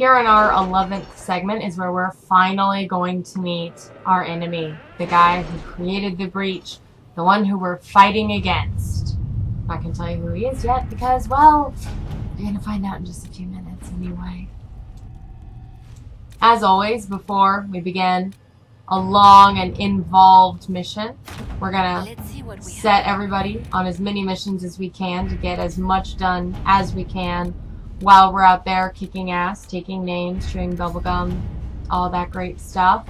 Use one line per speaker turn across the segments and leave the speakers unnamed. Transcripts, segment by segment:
Here in our 11th segment is where we're finally going to meet our enemy, the guy who created the breach, the one who we're fighting against. I'm not going to tell you who he is yet because, well, you're going to find out in just a few minutes anyway. As always, before we begin a long and involved mission, we're going to set everybody on as many missions as we can to get as much done as we can while we're out there kicking ass, taking names, chewing bubblegum, all that great stuff.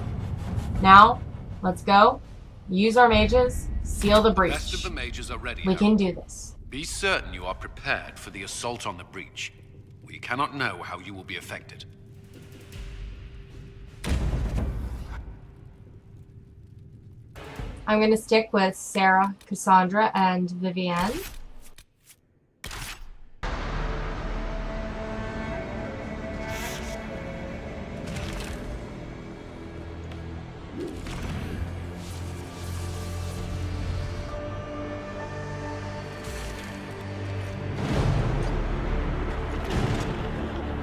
Now, let's go. Use our mages, seal the breach.
The rest of the mages are ready.
We can do this.
Be certain you are prepared for the assault on the breach. We cannot know how you will be affected.
I'm going to stick with Sarah, Cassandra, and Vivienne.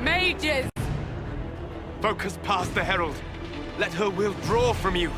Mages!
Focus past the Herald. Let her will draw from you.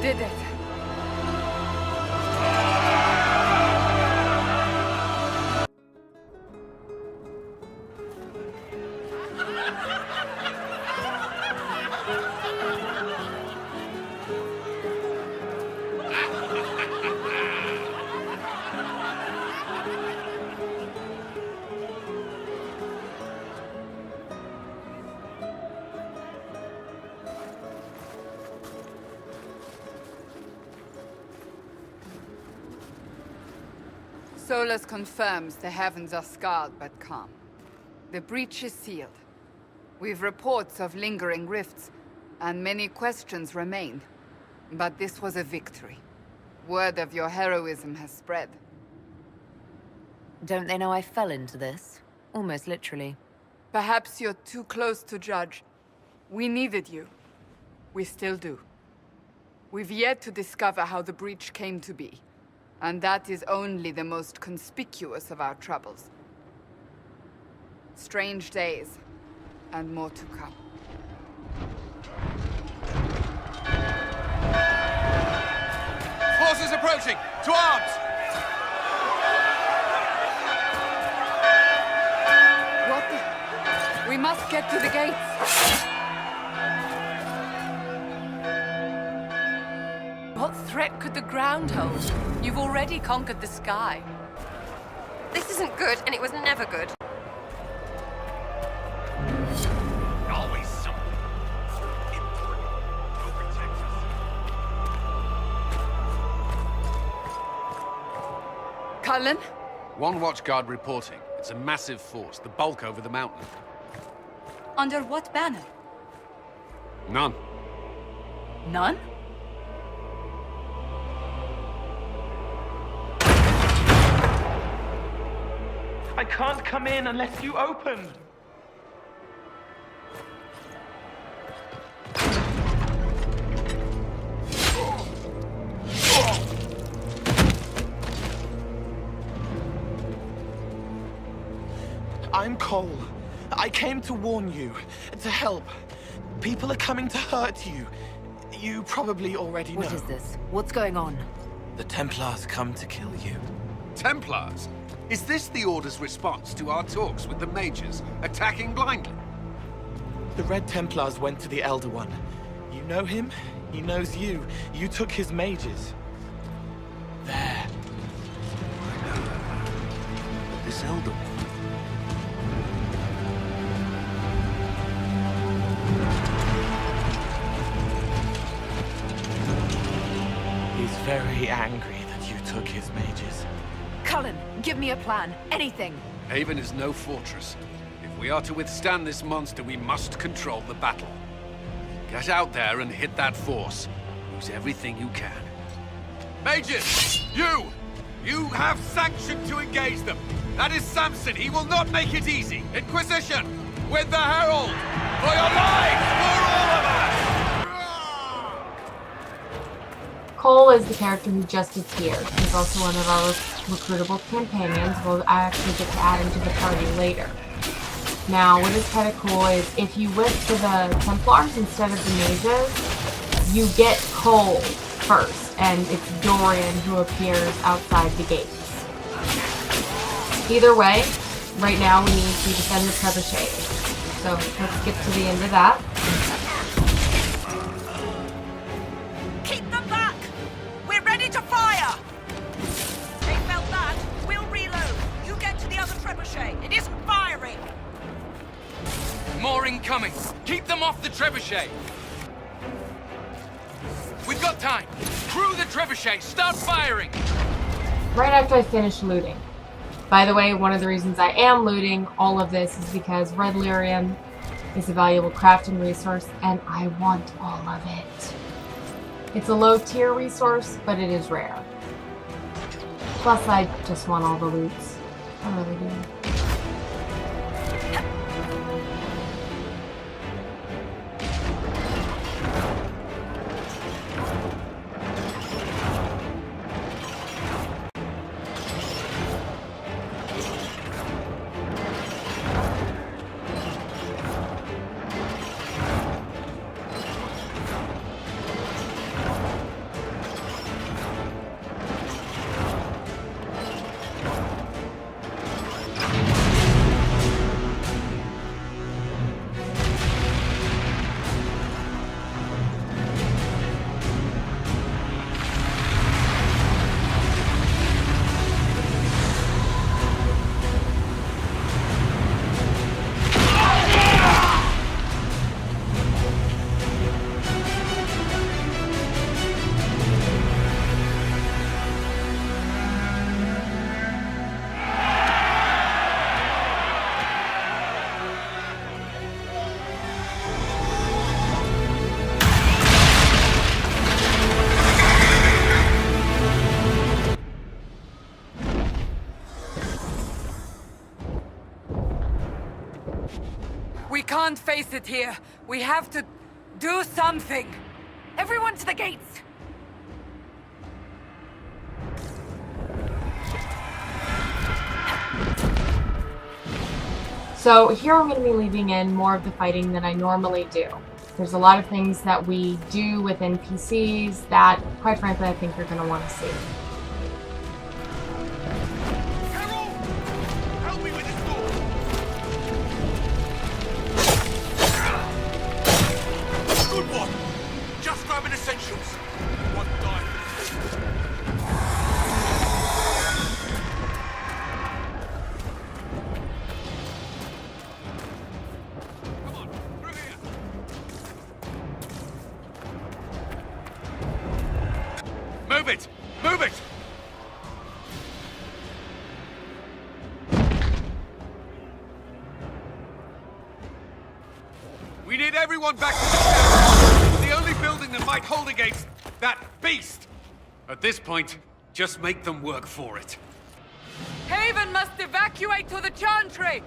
Did it. Solas confirms the heavens are scarred but calm. The breach is sealed. We've reports of lingering rifts, and many questions remain. But this was a victory. Word of your heroism has spread.
Don't they know I fell into this? Almost literally.
Perhaps you're too close to judge. We needed you. We still do. We've yet to discover how the breach came to be. And that is only the most conspicuous of our troubles. Strange days, and more to come.
Forces approaching! To arms!
What the? We must get to the gates.
What threat could the ground hold? You've already conquered the sky.
This isn't good, and it was never good.
Always something important. Go protect us.
Cullen?
One watchguard reporting. It's a massive force, the bulk over the mountain.
Under what banner?
None.
None?
I can't come in unless you open. I'm Cole. I came to warn you, to help. People are coming to hurt you. You probably already know.
What is this? What's going on?
The Templars come to kill you.
Templars? Is this the Order's response to our talks with the mages, attacking blindly?
The Red Templars went to the Elder One. You know him, he knows you. You took his mages.
seldom.
He's very angry that you took his mages.
Cullen, give me a plan. Anything.
Haven is no fortress. If we are to withstand this monster, we must control the battle. Get out there and hit that force. Use everything you can. Mages! You! You have sanction to engage them! That is Samson! He will not make it easy! Inquisition! With the Herald! For your lives! For all of us!
Cole is the character who just appeared. He's also one of our recruitable companions. We'll actually get to add him to the party later. Now, what is kind of cool is if you went to the Templars instead of the mages, you get Cole first, and it's Dorian who appears outside the gates. Either way, right now we need to defend the trebuchet. So let's skip to the end of that.
Keep them back! We're ready to fire! They felt that. We'll reload. You get to the other trebuchet. It isn't firing.
More incoming! Keep them off the trebuchet! We've got time! Crew the trebuchet! Start firing!
Right after I finish looting. By the way, one of the reasons I am looting all of this is because red lyrium is a valuable crafting resource, and I want all of it. It's a low tier resource, but it is rare. Plus, I just want all the loots. I really do.
We can't face it here. We have to do something.
Everyone to the gates!
So here I'm going to be leaving in more of the fighting than I normally do. There's a lot of things that we do with NPCs that, quite frankly, I think you're going to want to see.
Herald! Help me with this door! Good one! Just grabbing essentials. One died. Come on, through here. Move it! Move it!
We need everyone back to the town. It's the only building that might hold against that beast. At this point, just make them work for it.
Haven must evacuate to the Chantry!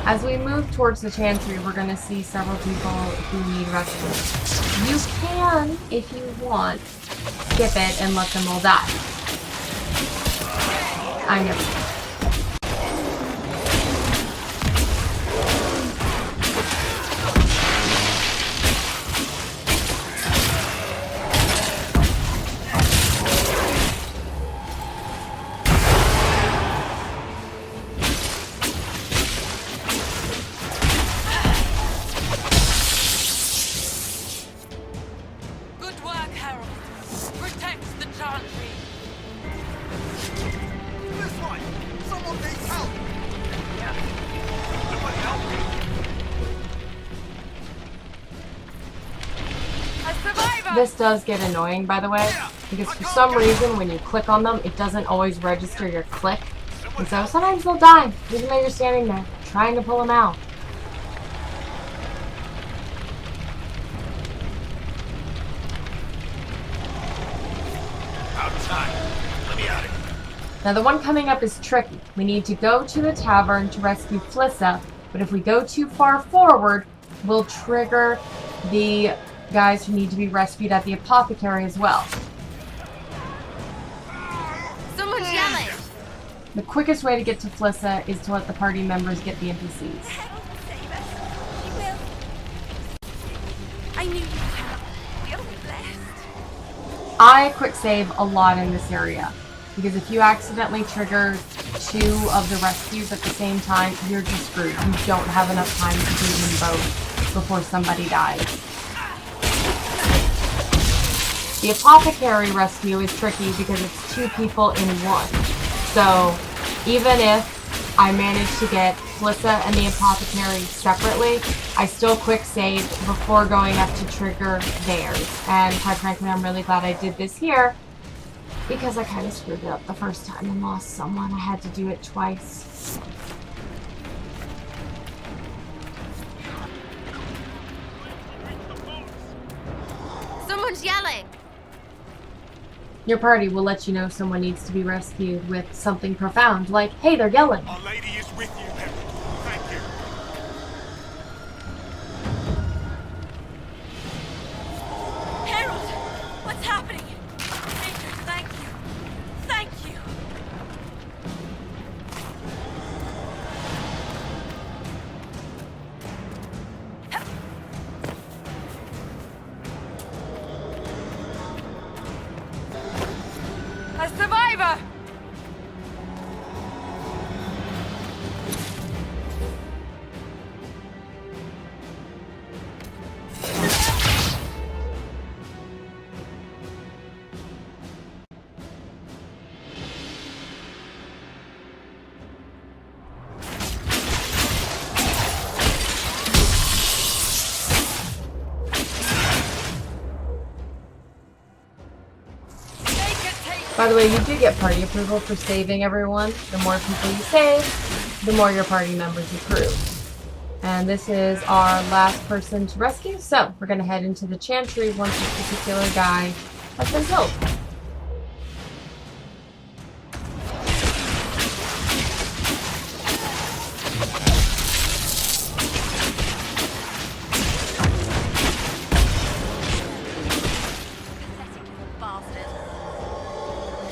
As we move towards the Chantry, we're going to see several people who need rescue. You can, if you want, skip it and let them all die. I know. This does get annoying, by the way, because for some reason when you click on them, it doesn't always register your click. And so sometimes they'll die, even though you're standing there, trying to pull them out.
Out of time. Let me out of here.
Now the one coming up is tricky. We need to go to the tavern to rescue Flissa, but if we go too far forward, we'll trigger the guys who need to be rescued at the apothecary as well.
Someone's yelling!
The quickest way to get to Flissa is to let the party members get the NPCs.
I knew you had. You're blessed.
I quick save a lot in this area, because if you accidentally trigger 2 of the rescues at the same time, you're just screwed. You don't have enough time to do them both before somebody dies. The apothecary rescue is tricky because it's 2 people in one. So even if I manage to get Flissa and the apothecary separately, I still quick save before going up to trigger theirs. And quite frankly, I'm really glad I did this here, because I kind of screwed it up the first time and lost someone. I had to do it twice.
Someone's yelling!
Your party will let you know someone needs to be rescued with something profound, like, hey, they're yelling.
Our Lady is with you, Herald. Thank you.
Herald! What's happening? Major, thank you. Thank you.
A survivor!
By the way, you do get party approval for saving everyone. The more people you save, the more your party members approve. And this is our last person to rescue, so we're going to head into the chantry once this particular guy has been killed.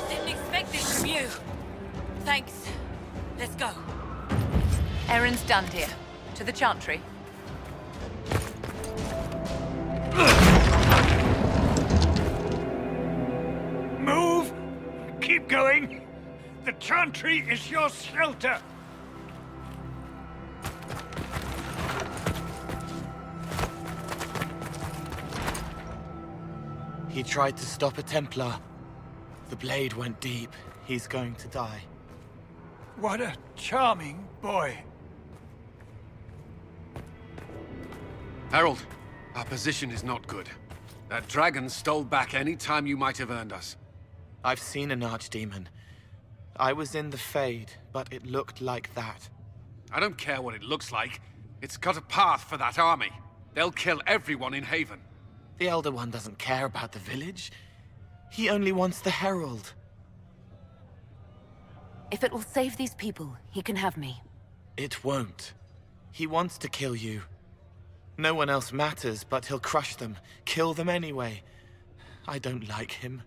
Didn't expect this from you. Thanks. Let's go.
Errand's done, dear. To the chantry.
Move! Keep going! The chantry is your shelter!
He tried to stop a Templar. The blade went deep. He's going to die.
What a charming boy.
Herald, our position is not good. That dragon stole back any time you might have earned us.
I've seen an archdemon. I was in the Fade, but it looked like that.
I don't care what it looks like. It's got a path for that army. They'll kill everyone in Haven.
The Elder One doesn't care about the village. He only wants the Herald.
If it will save these people, he can have me.
It won't. He wants to kill you. No one else matters, but he'll crush them, kill them anyway. I don't like him.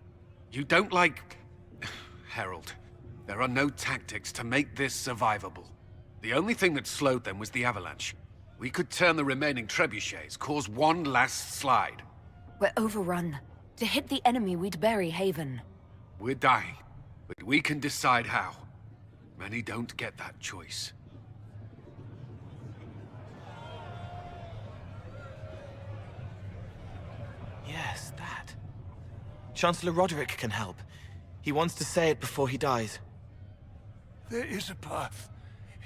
You don't like... Herald, there are no tactics to make this survivable. The only thing that slowed them was the avalanche. We could turn the remaining trebuchets, cause one last slide.
We're overrun. To hit the enemy, we'd bury Haven.
We're dying, but we can decide how. Many don't get that choice.
Yes, that. Chancellor Roderick can help. He wants to say it before he dies.
There is a path.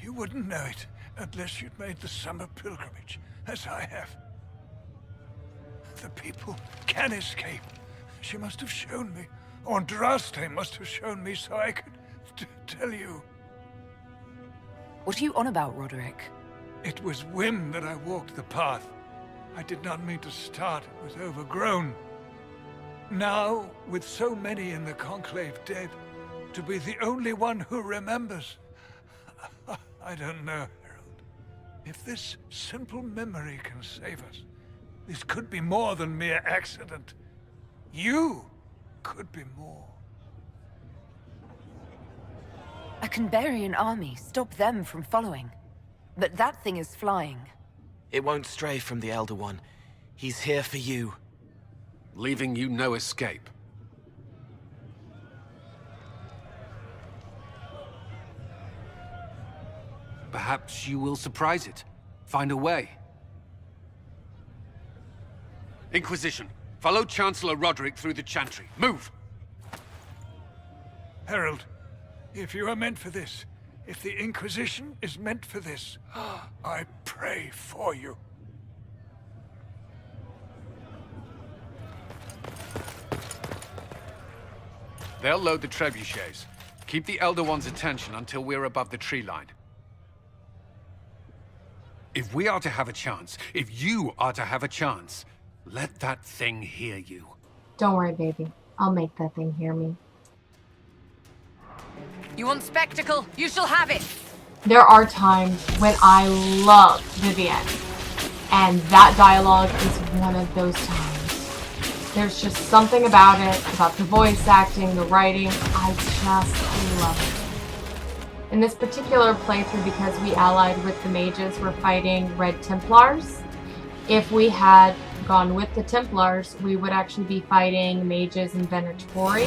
You wouldn't know it unless you'd made the summer pilgrimage, as I have.
the people can escape. She must have shown me, or Andraste must have shown me so I could tell you.
What are you on about, Roderick?
It was whim that I walked the path. I did not mean to start, it was overgrown. Now, with so many in the Conclave dead, to be the only one who remembers... I don't know, Herald. If this simple memory can save us, this could be more than mere accident. You could be more.
A Canberian army. Stop them from following. But that thing is flying.
It won't stray from the Elder One. He's here for you.
Leaving you no escape. Perhaps you will surprise it. Find a way. Inquisition, follow Chancellor Roderick through the Chantry. Move!
Herald, if you are meant for this, if the Inquisition is meant for this, I pray for you.
They'll load the trebuchets. Keep the Elder One's attention until we're above the tree line. If we are to have a chance, if you are to have a chance, let that thing hear you.
Don't worry, baby. I'll make that thing hear me.
You want spectacle? You shall have it!
There are times when I love Vivienne, and that dialogue is one of those times. There's just something about it, about the voice acting, the writing. I just love it. In this particular playthrough, because we allied with the mages, we're fighting Red Templars. If we had gone with the Templars, we would actually be fighting mages and Venatori.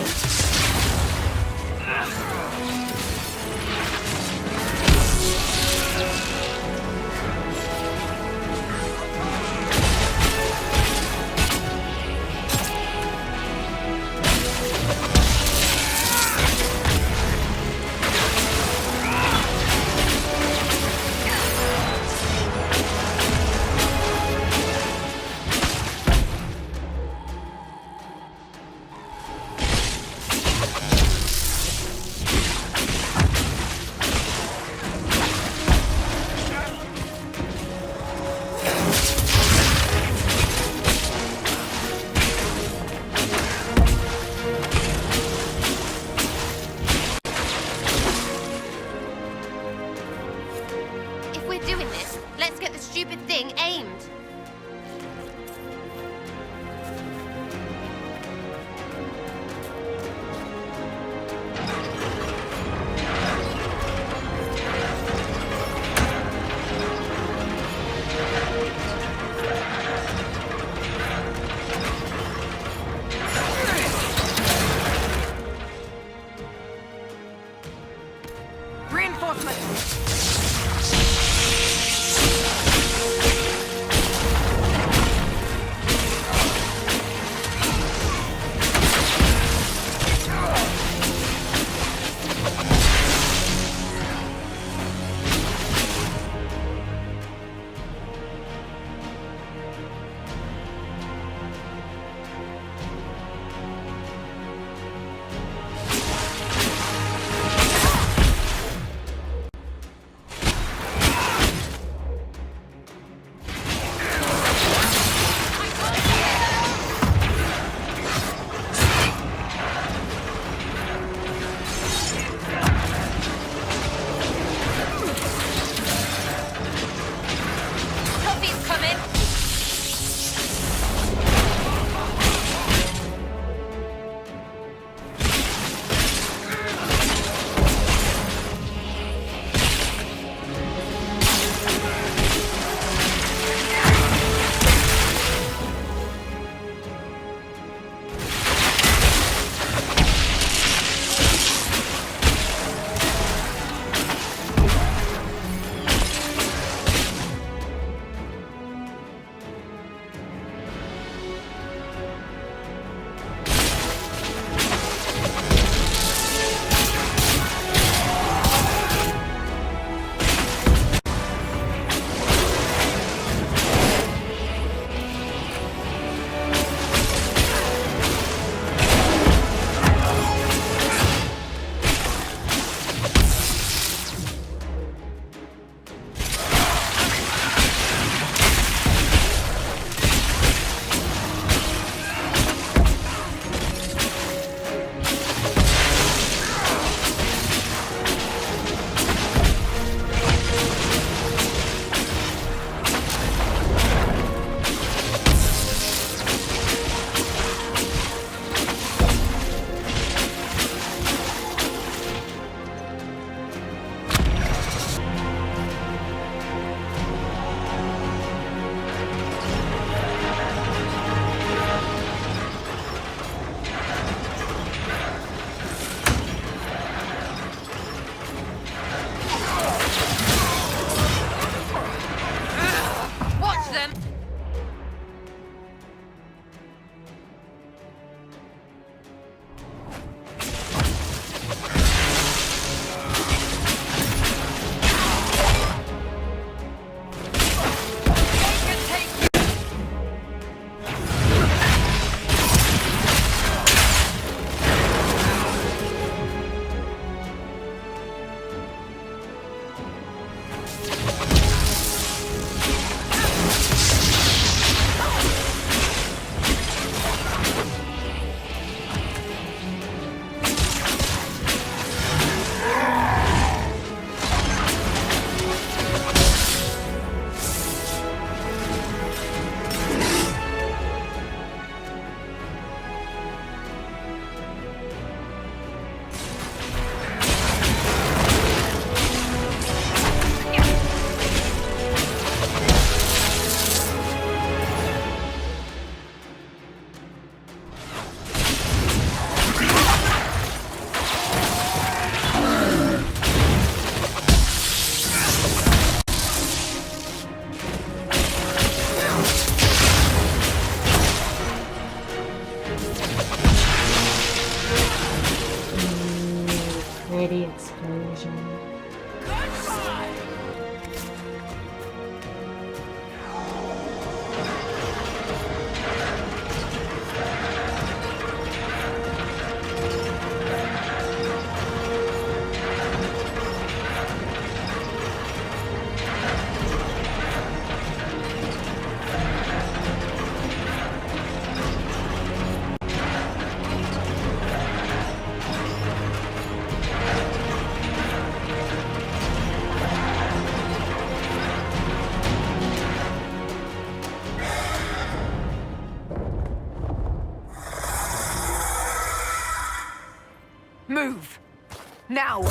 Now!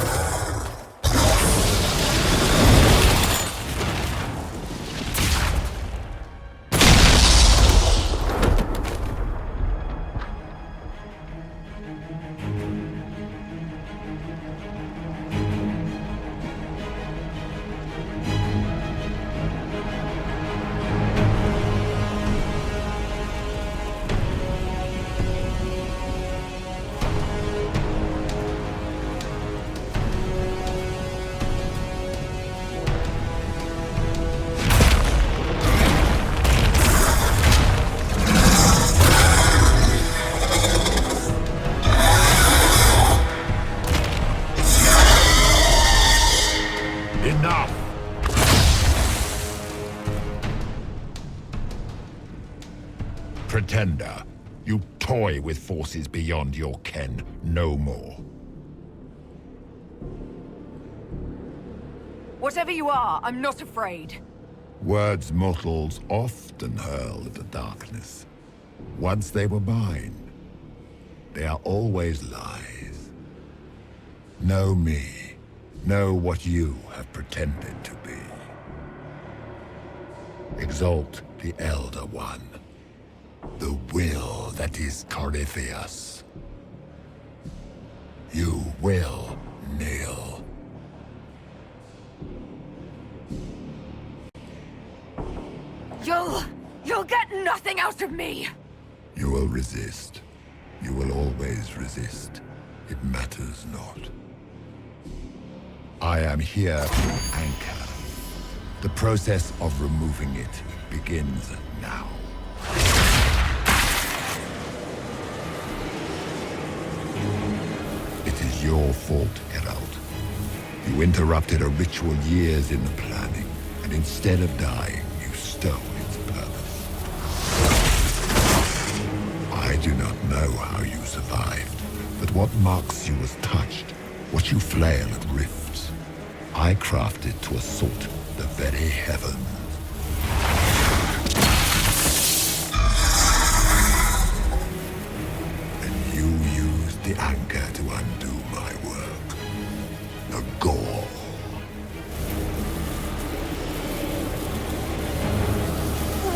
Enough! Pretender, you toy with forces beyond your ken no more.
Whatever you are, I'm not afraid.
Words mortals often hurl at the darkness. Once they were mine, they are always lies. Know me. Know what you have pretended to be. Exalt the Elder One. The will that is Corypheus. You will kneel.
You'll get nothing out of me!
You will resist. You will always resist. It matters not. I am here to anchor. The process of removing it begins now. It is your fault, Herald. You interrupted a ritual years in the planning, and instead of dying, you stole its purpose. I do not know how you survived, but what marks you as touched, what you flail at rifts, I crafted to assault the very heavens. And you used the anchor to undo my work. The gore.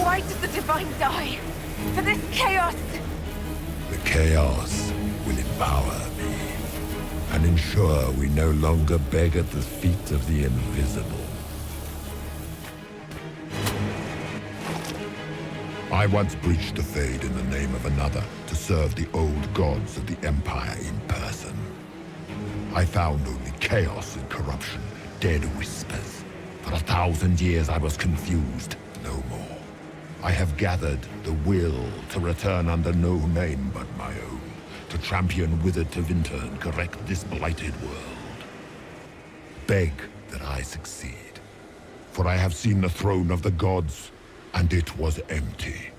Why did the Divine die? For this chaos?
The chaos will empower me and ensure we no longer beg at the feet of the invisible. I once breached the Fade in the name of another to serve the old gods of the Empire in person. I found only chaos and corruption, dead whispers. For 1,000 years I was confused, no more. I have gathered the will to return under no name but my own, to champion withered Tevinter and correct this blighted world. Beg that I succeed, for I have seen the throne of the gods, and it was empty.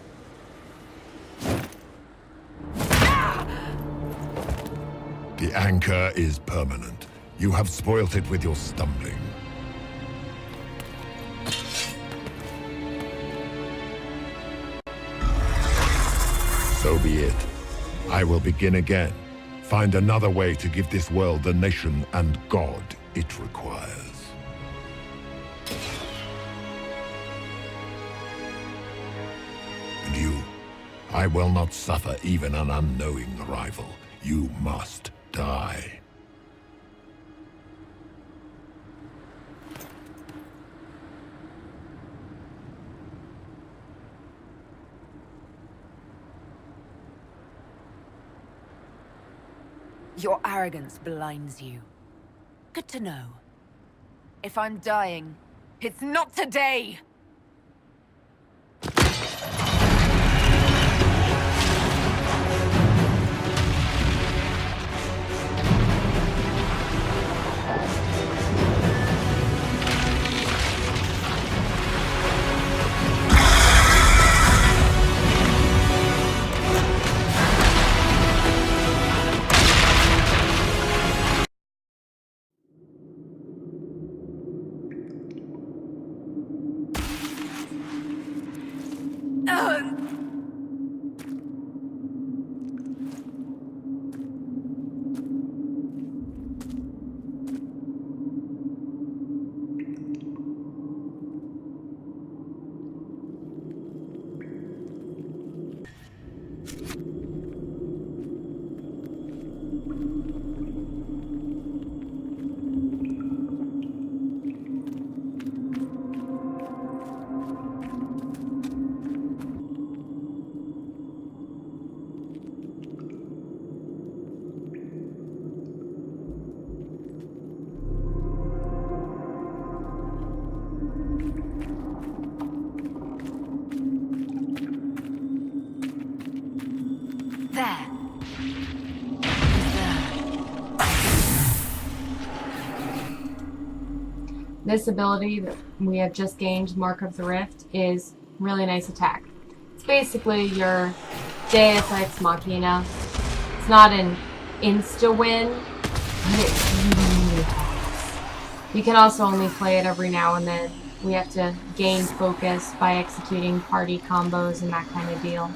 The anchor is permanent. You have spoilt it with your stumbling. So be it. I will begin again. Find another way to give this world the nation and God it requires. And you, I will not suffer even an unknowing rival. You must die.
Your arrogance blinds you. Good to know. If I'm dying, it's not today! There.
This ability that we have just gained, Mark of the Rift, is really nice attack. It's basically your Deus Ex Machina. It's not an insta-win, but it really helps. You can also only play it every now and then. We have to gain focus by executing party combos and that kind of deal.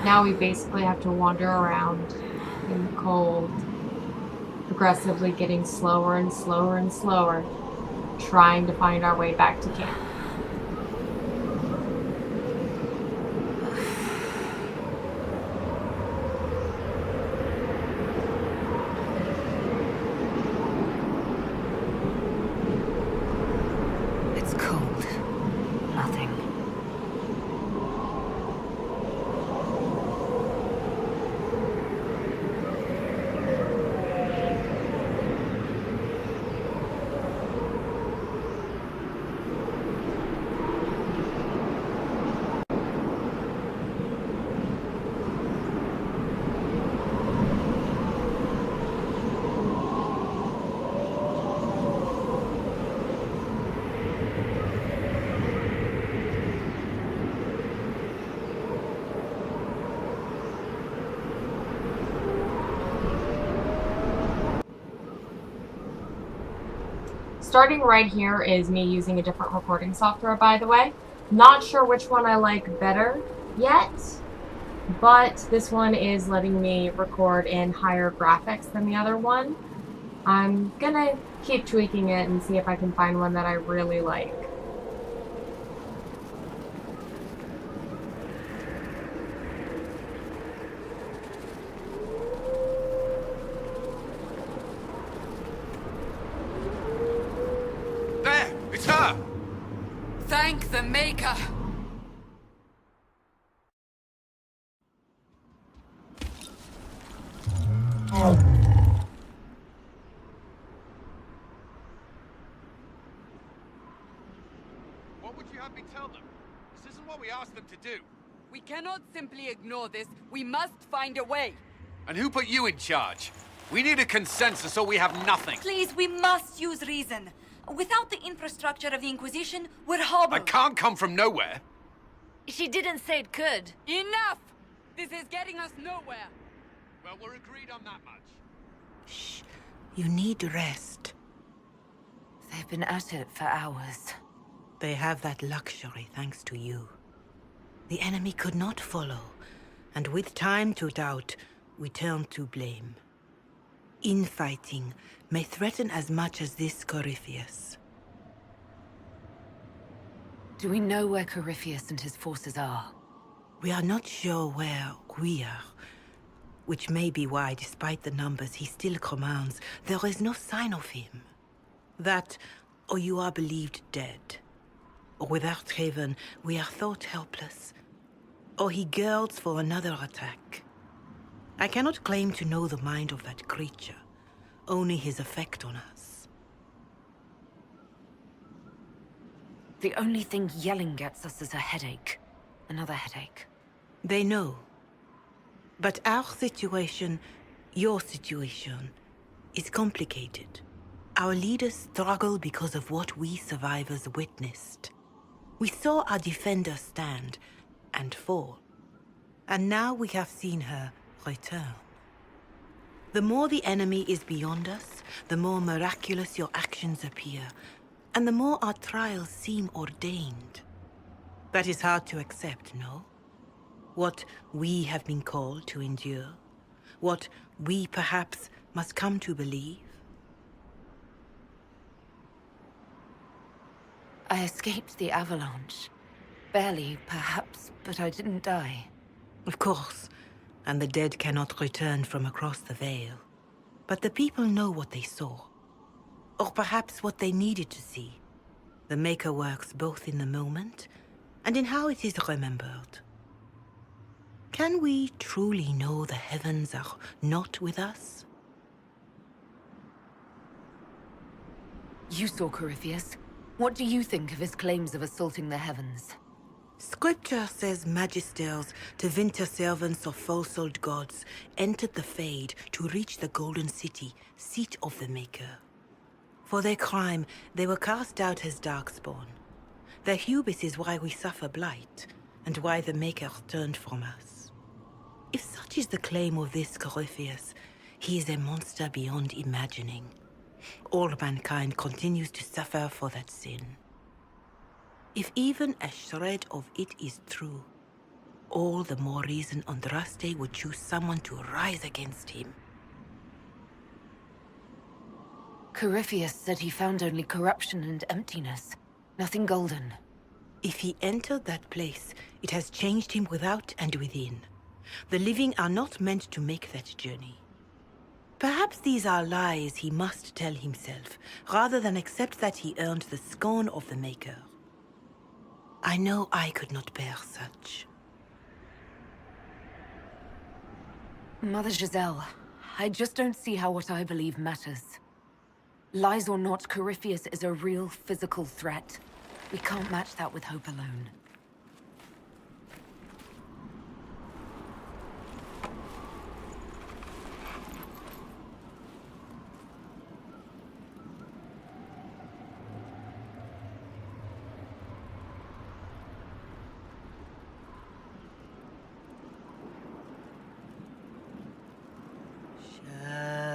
Now we basically have to wander around in the cold, progressively getting slower and slower and slower, trying to find our way back to camp.
It's cold. Nothing.
Starting right here is me using a different recording software, by the way. Not sure which one I like better yet, but this one is letting me record in higher graphics than the other one. I'm gonna keep tweaking it and see if I can find one that I really like.
It's her!
Thank the Maker!
What would you have me tell them? This isn't what we asked them to do.
We cannot simply ignore this. We must find a way.
And who put you in charge? We need a consensus or we have nothing.
Please, we must use reason. Without the infrastructure of the Inquisition, we're hobbled.
I can't come from nowhere.
She didn't say it could.
Enough! This is getting us nowhere.
Well, we're agreed on that much.
Shh. You need rest. They've been at it for hours. They have that luxury thanks to you. The enemy could not follow, and with time to doubt, we turn to blame. Infighting may threaten as much as this Corypheus. Do we know where Corypheus and his forces are? We are not sure where we are, which may be why, despite the numbers he still commands, there is no sign of him. That, or you are believed dead. Or without Haven, we are thought helpless. Or he girds for another attack. I cannot claim to know the mind of that creature, only his effect on us. The only thing yelling gets us is a headache. Another headache. They know. But our situation, your situation, is complicated. Our leaders struggle because of what we survivors witnessed. We saw our defender stand and fall. And now we have seen her return. The more the enemy is beyond us, the more miraculous your actions appear, and the more our trials seem ordained. That is hard to accept, no? What we have been called to endure, what we perhaps must come to believe. I escaped the avalanche. Barely, perhaps, but I didn't die. Of course, and the dead cannot return from across the veil. But the people know what they saw. Or perhaps what they needed to see. The Maker works both in the moment and in how it is remembered. Can we truly know the heavens are not with us? You saw Corypheus. What do you think of his claims of assaulting the heavens? Scripture says magisters, the winter servants of false-old gods, entered the Fade to reach the Golden City, seat of the Maker. For their crime, they were cast out as darkspawn. Their hubris is why we suffer blight, and why the Maker turned from us. If such is the claim of this Corypheus, he is a monster beyond imagining. All mankind continues to suffer for that sin. If even a shred of it is true, all the more reason Andraste would choose someone to rise against him. Corypheus said he found only corruption and emptiness, nothing golden. If he entered that place, it has changed him without and within. The living are not meant to make that journey. Perhaps these are lies he must tell himself, rather than accept that he earned the scorn of the Maker. I know I could not bear such. Mother Giselle, I just don't see how what I believe matters. Lies or not, Corypheus is a real physical threat. We can't match that with hope alone.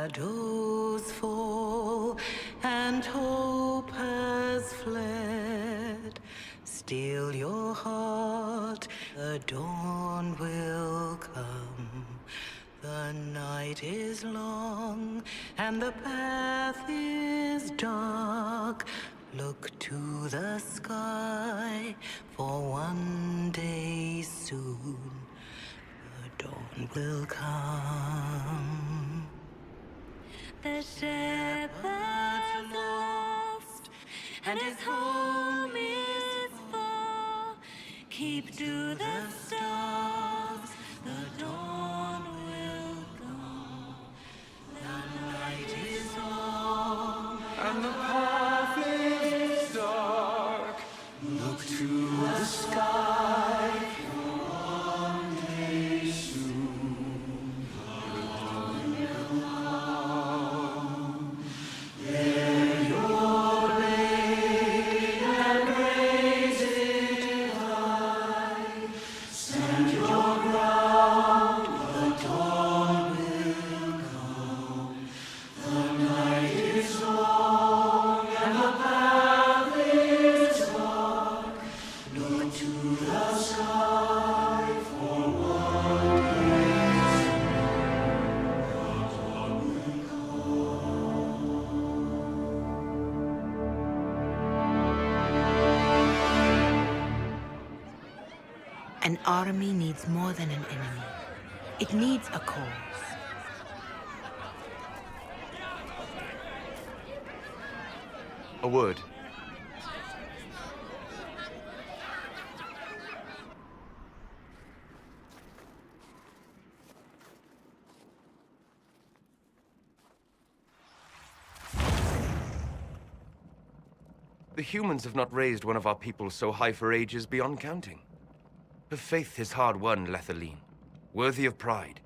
Shadows fall and hope has fled. Still your heart, the dawn will come. The night is long and the path is dark. Look to the sky, for one day soon the dawn will come. The shepherd's lost, and his home is far. Keep to the stars, the dawn will come. The night is long,
And the path is dark.
Look to the sky.
One day soon, the dawn will come. Bear your blade and raise it high. Stand your ground, the dawn will come. The night is long and the path is dark. Look to the sky for one day soon. The dawn will
An army needs more than an enemy. It needs a cause.
A word. The humans have not raised one of our people so high for ages beyond counting. Her faith is hard won, Lethaline, worthy of pride,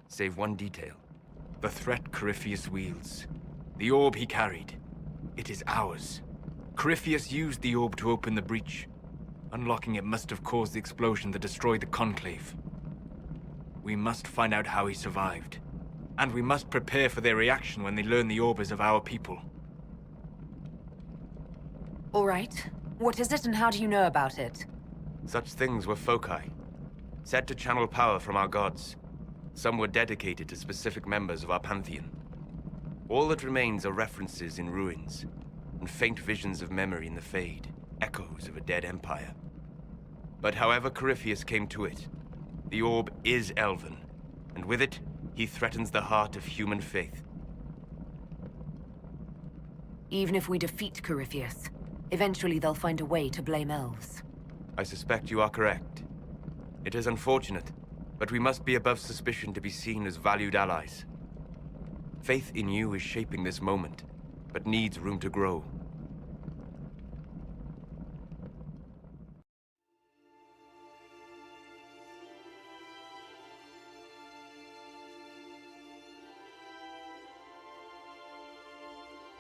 save one detail. The threat Corypheus wields. The orb he carried. It is ours. Corypheus used the orb to open the breach. Unlocking it must have caused the explosion that destroyed the Conclave. We must find out how he survived. And we must prepare for their reaction when they learn the orb is of our people.
All right. What is it and how do you know about it?
Such things were foci, said to channel power from our gods. Some were dedicated to specific members of our pantheon. All that remains are references in ruins, and faint visions of memory in the Fade, echoes of a dead empire. But however Corypheus came to it, the orb is elven, and with it, he threatens the heart of human faith.
Even if we defeat Corypheus, eventually they'll find a way to blame elves.
I suspect you are correct. It is unfortunate, but we must be above suspicion to be seen as valued allies. Faith in you is shaping this moment, but needs room to grow.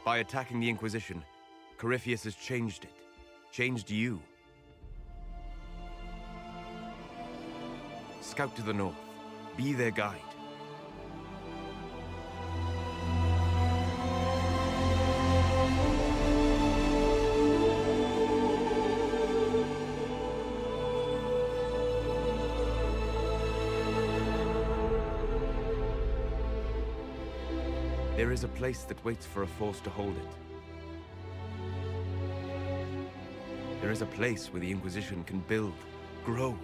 By attacking the Inquisition, Corypheus has changed it. Changed you. Scout to the north. Be their guide. There is a place that waits for a force to hold it. There is a place where the Inquisition can build, grow.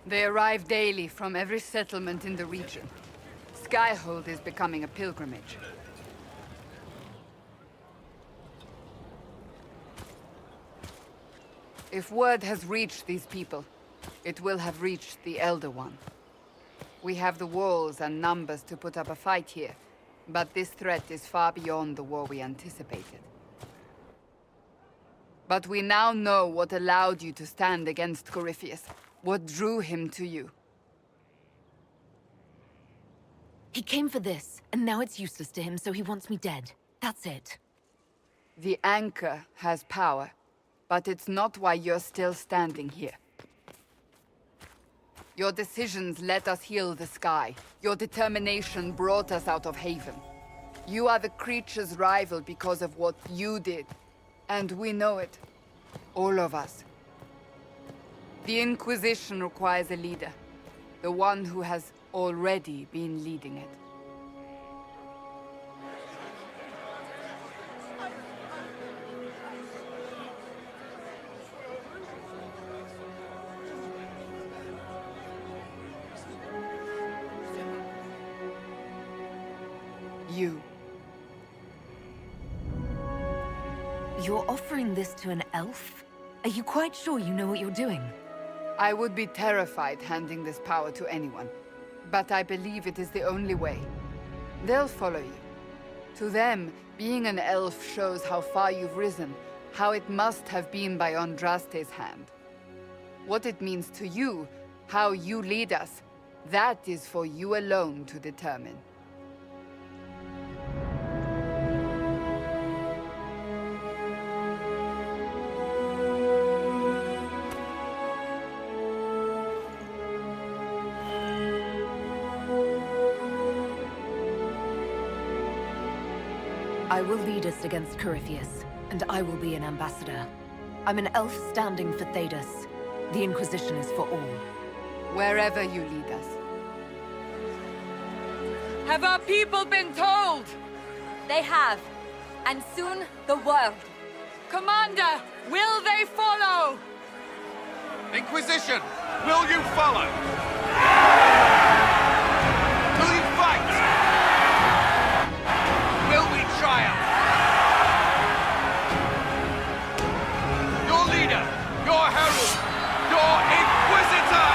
They arrive daily from every settlement in the region. Skyhold is becoming a pilgrimage. If word has reached these people, it will have reached the Elder One. We have the walls and numbers to put up a fight here, but this threat is far beyond the war we anticipated. But we now know what allowed you to stand against Corypheus. What drew him to you?
He came for this, and now it's useless to him, so he wants me dead. That's it.
The Anchor has power, but it's not why you're still standing here. Your decisions let us heal the sky. Your determination brought us out of Haven. You are the creature's rival because of what you did. And we know it. All of us. The Inquisition requires a leader. The one who has already been leading it. You.
You're offering this to an elf? Are you quite sure you know what you're doing?
I would be terrified handing this power to anyone, but I believe it is the only way. They'll follow you. To them, being an elf shows how far you've risen, how it must have been by Andraste's hand. What it means to you, how you lead us, that is for you alone to determine.
I will lead us against Corypheus, and I will be an ambassador. I'm an elf standing for Thedas. The Inquisition is for all.
Wherever you lead us. Have our people been told?
They have. And soon, the world.
Commander, will they follow?
Inquisition, will you follow? Will you fight? Will we triumph? Your leader, your herald, your Inquisitor!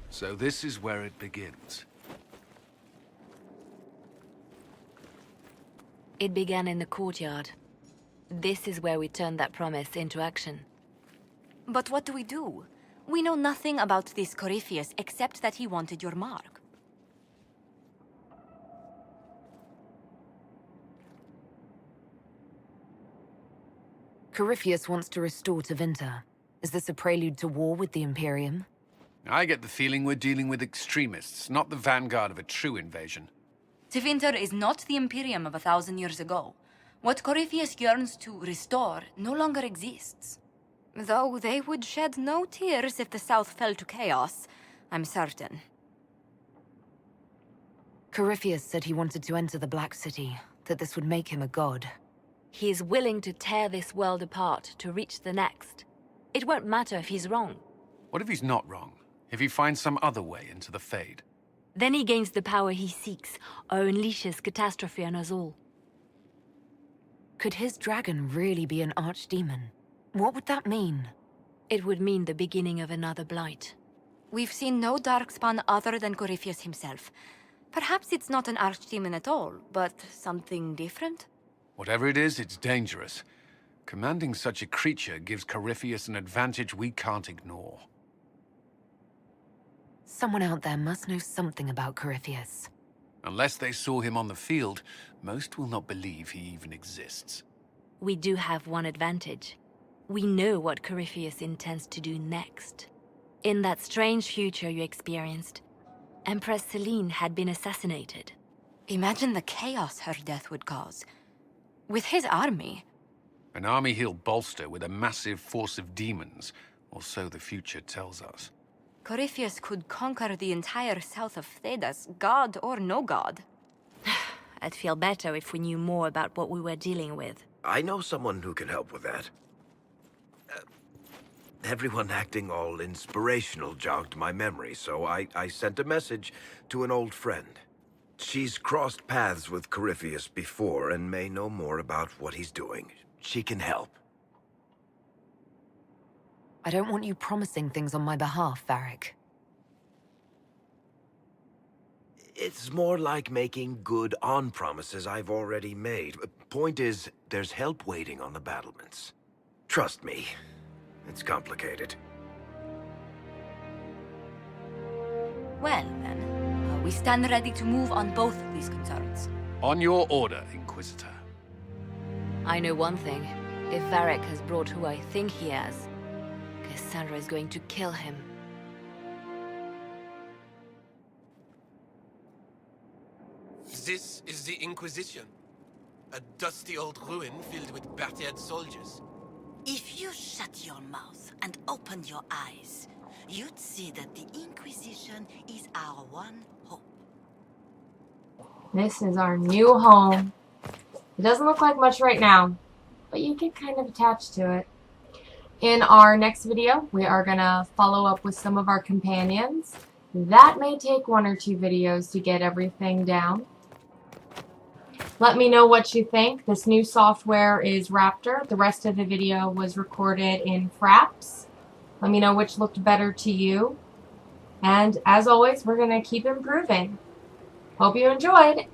So this is where it begins.
It began in the courtyard. This is where we turned that promise into action.
But what do we do? We know nothing about this Corypheus except that he wanted your mark.
Corypheus wants to restore Tevinter. Is this a prelude to war with the Imperium?
I get the feeling we're dealing with extremists, not the vanguard of a true invasion.
Tevinter is not the Imperium of 1,000 years ago. What Corypheus yearns to restore no longer exists. Though they would shed no tears if the South fell to chaos, I'm certain.
Corypheus said he wanted to enter the Black City, that this would make him a god. He is willing to tear this world apart to reach the next. It won't matter if he's wrong.
What if he's not wrong? If he finds some other way into the Fade?
Then he gains the power he seeks, or unleashes catastrophe on us all. Could his dragon really be an archdemon? What would that mean? It would mean the beginning of another blight.
We've seen no darkspawn other than Corypheus himself. Perhaps it's not an archdemon at all, but something different?
Whatever it is, it's dangerous. Commanding such a creature gives Corypheus an advantage we can't ignore.
Someone out there must know something about Corypheus.
Unless they saw him on the field, most will not believe he even exists.
We do have one advantage. We know what Corypheus intends to do next. In that strange future you experienced, Empress Celine had been assassinated.
Imagine the chaos her death would cause. With his army.
An army he'll bolster with a massive force of demons, or so the future tells us.
Corypheus could conquer the entire south of Thedas, god or no god.
I'd feel better if we knew more about what we were dealing with.
I know someone who can help with that. Everyone acting all inspirational jogged my memory, so I sent a message to an old friend. She's crossed paths with Corypheus before and may know more about what he's doing. She can help.
I don't want you promising things on my behalf, Varric.
It's more like making good on promises I've already made. Point is, there's help waiting on the battlements. Trust me, it's complicated.
Well, then, we stand ready to move on both of these concerns.
On your order, Inquisitor.
I know one thing. If Varric has brought who I think he has, Cassandra is going to kill him.
This is the Inquisition. A dusty old ruin filled with battered soldiers.
If you shut your mouth and opened your eyes, you'd see that the Inquisition is our one hope.
This is our new home. It doesn't look like much right now, but you get kind of attached to it. In our next video, we are going to follow up with some of our companions. That may take 1 or 2 videos to get everything down. Let me know what you think. This new software is Raptor. The rest of the video was recorded in Fraps. Let me know which looked better to you. And as always, we're going to keep improving. Hope you enjoyed.